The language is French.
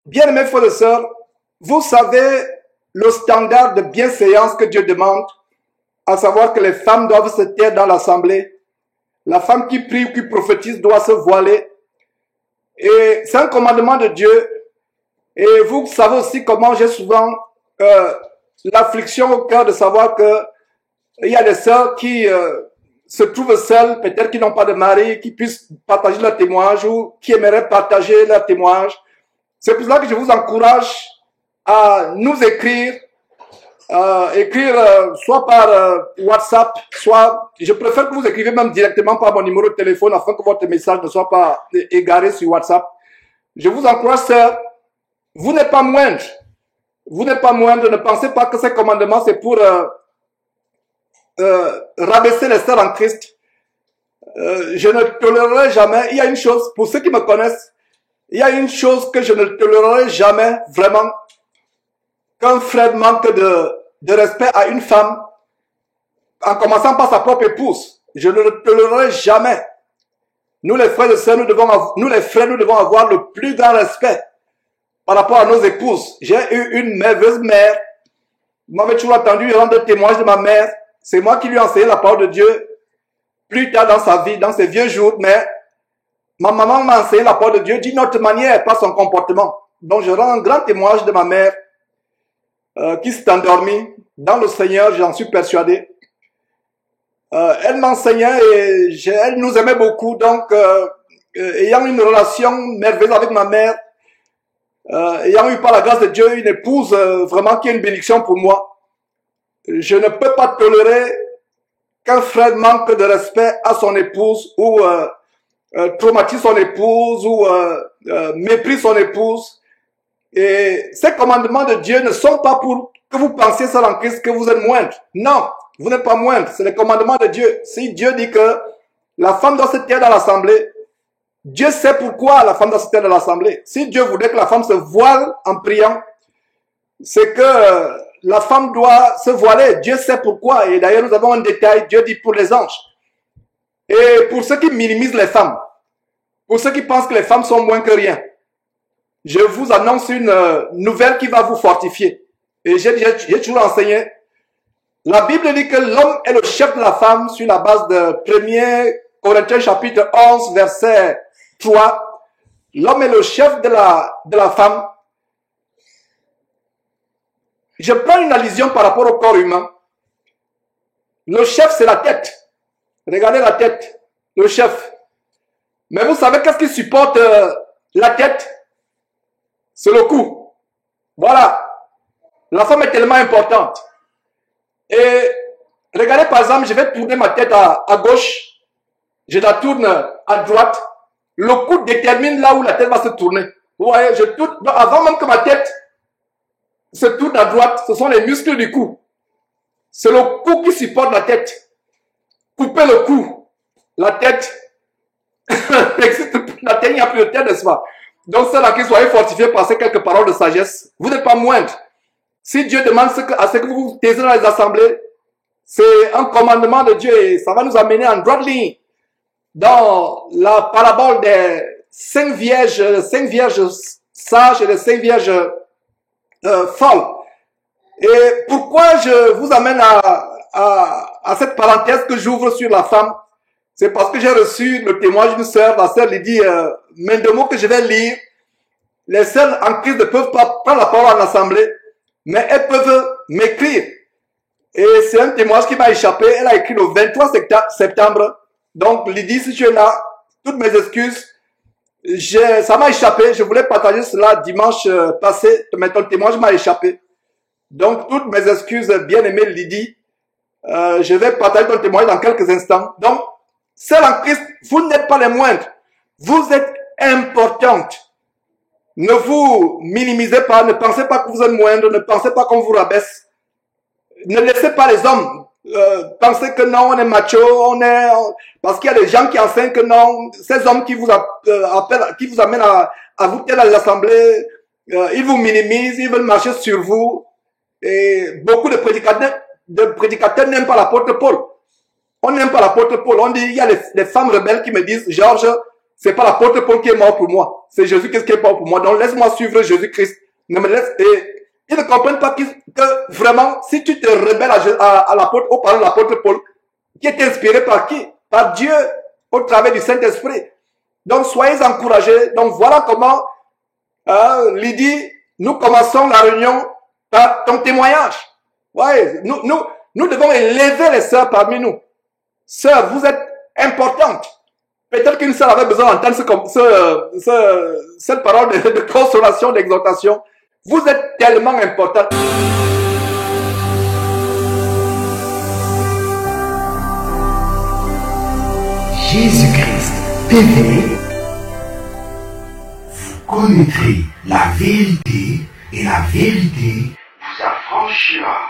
Bien-aimés frères et sœurs, vous savez le standard de bienséance que Dieu demande, à savoir que les femmes doivent se taire dans l'assemblée. La femme qui prie ou qui prophétise doit se voiler. Et c'est un commandement de Dieu. Et vous savez aussi comment j'ai souvent l'affliction au cœur de savoir que il y a des sœurs qui se trouvent seules, peut-être qui n'ont pas de mari, qui puissent partager leur témoignage ou qui aimeraient partager leur témoignage. C'est pour cela que je vous encourage à nous écrire, soit par WhatsApp, soit, je préfère que vous écrivez même directement par mon numéro de téléphone afin que votre message ne soit pas égaré sur WhatsApp. Je vous encourage, sœurs, vous n'êtes pas moindre. Vous n'êtes pas moindre, ne pensez pas que ces commandements c'est pour rabaisser les sœurs en Christ. Je ne tolérerai jamais, il y a une chose, pour ceux qui me connaissent, il y a une chose que je ne tolérerai jamais, vraiment, qu'un frère manque de respect à une femme, en commençant par sa propre épouse. Je ne le tolérerai jamais. Nous les frères et sœurs, nous les frères, nous devons avoir le plus grand respect par rapport à nos épouses. J'ai eu une merveilleuse mère. Vous m'avez toujours entendu rendre témoignage de ma mère. C'est moi qui lui ai enseigné la parole de Dieu plus tard dans sa vie, dans ses vieux jours, mais ma maman m'a enseigné la parole de Dieu d'une autre manière, pas son comportement. Donc je rends un grand témoignage de ma mère qui s'est endormie dans le Seigneur, j'en suis persuadé. Elle m'enseignait et elle nous aimait beaucoup, donc ayant une relation merveilleuse avec ma mère, ayant eu par la grâce de Dieu une épouse vraiment qui est une bénédiction pour moi, je ne peux pas tolérer qu'un frère manque de respect à son épouse ou traumatise son épouse ou méprise son épouse. Et ces commandements de Dieu ne sont pas pour que vous pensiez seul en Christ que vous êtes moindre. Non, vous n'êtes pas moindre. C'est les commandements de Dieu. Si Dieu dit que la femme doit se taire dans l'assemblée, Dieu sait pourquoi la femme doit se taire dans l'assemblée. Si Dieu voudrait que la femme se voile en priant, c'est que la femme doit se voiler. Dieu sait pourquoi. Et d'ailleurs, nous avons un détail. Dieu dit pour les anges. Et pour ceux qui minimisent les femmes, pour ceux qui pensent que les femmes sont moins que rien, je vous annonce une nouvelle qui va vous fortifier. Et j'ai toujours enseigné. La Bible dit que l'homme est le chef de la femme sur la base de 1 Corinthiens chapitre 11 verset 3. L'homme est le chef de la femme. Je prends une allusion par rapport au corps humain. Le chef, c'est la tête. Regardez la tête, le chef. Mais vous savez qu'est-ce qui supporte la tête? C'est le cou. Voilà. La femme est tellement importante. Et regardez par exemple, je vais tourner ma tête à gauche. Je la tourne à droite. Le cou détermine là où la tête va se tourner. Vous voyez, je tourne, avant même que ma tête se tourne à droite, ce sont les muscles du cou. C'est le cou qui supporte la tête. Coupez le cou. La tête n'existe plus. La tête, il n'y a plus de tête, n'est-ce pas? Donc, c'est là que soyez fortifiés par ces quelques paroles de sagesse. Vous n'êtes pas moindre. Si Dieu demande à ce que vous vous taisez dans les assemblées, c'est un commandement de Dieu et ça va nous amener en droite ligne dans la parabole des 5 vierges sages et les 5 vierges folles. Et pourquoi je vous amène à cette parenthèse que j'ouvre sur la femme? C'est parce que j'ai reçu le témoignage d'une sœur, la sœur Lydie Mendemo, que je vais lire. Les sœurs en Christ ne peuvent pas prendre la parole en assemblée, mais elles peuvent m'écrire. Et c'est un témoignage qui m'a échappé. Elle a écrit le 23 septembre. Donc, Lydie, si tu es là, toutes mes excuses. Ça m'a échappé. Je voulais partager cela dimanche passé, mais ton témoignage m'a échappé. Donc, toutes mes excuses, bien-aimée Lydie. Je vais partager ton témoignage dans quelques instants. Donc, celle en Christ, vous n'êtes pas les moindres. Vous êtes importantes. Ne vous minimisez pas, ne pensez pas que vous êtes moindre, ne pensez pas qu'on vous rabaisse. Ne laissez pas les hommes penser que non, on est macho, parce qu'il y a des gens qui enseignent que non, ces hommes qui vous appellent, qui vous amènent à vous taire à l'assemblée, ils vous minimisent, ils veulent marcher sur vous. Et beaucoup de prédicateurs n'aiment pas l'apôtre Paul. On n'aime pas l'apôtre Paul. On dit, il y a des femmes rebelles qui me disent, Georges, C'est pas l'apôtre Paul qui est mort pour moi. C'est Jésus-Christ qui est mort pour moi. Donc laisse-moi suivre Jésus-Christ. Ne me laisse... Et ils ne comprennent pas que vraiment, si tu te rebelles à l'apôtre, au parole de l'apôtre Paul, qui est inspiré par qui? Par Dieu, au travers du Saint-Esprit. Donc soyez encouragés. Donc voilà comment, Lydie, nous commençons la réunion par ton témoignage. Ouais, nous devons élever les sœurs parmi nous. Sœurs, vous êtes importantes. Peut-être qu'une sœur avait besoin d'entendre cette parole de consolation, d'exhortation. Vous êtes tellement importantes. Jésus-Christ TV, vous connaîtrez la vérité et la vérité vous affranchira.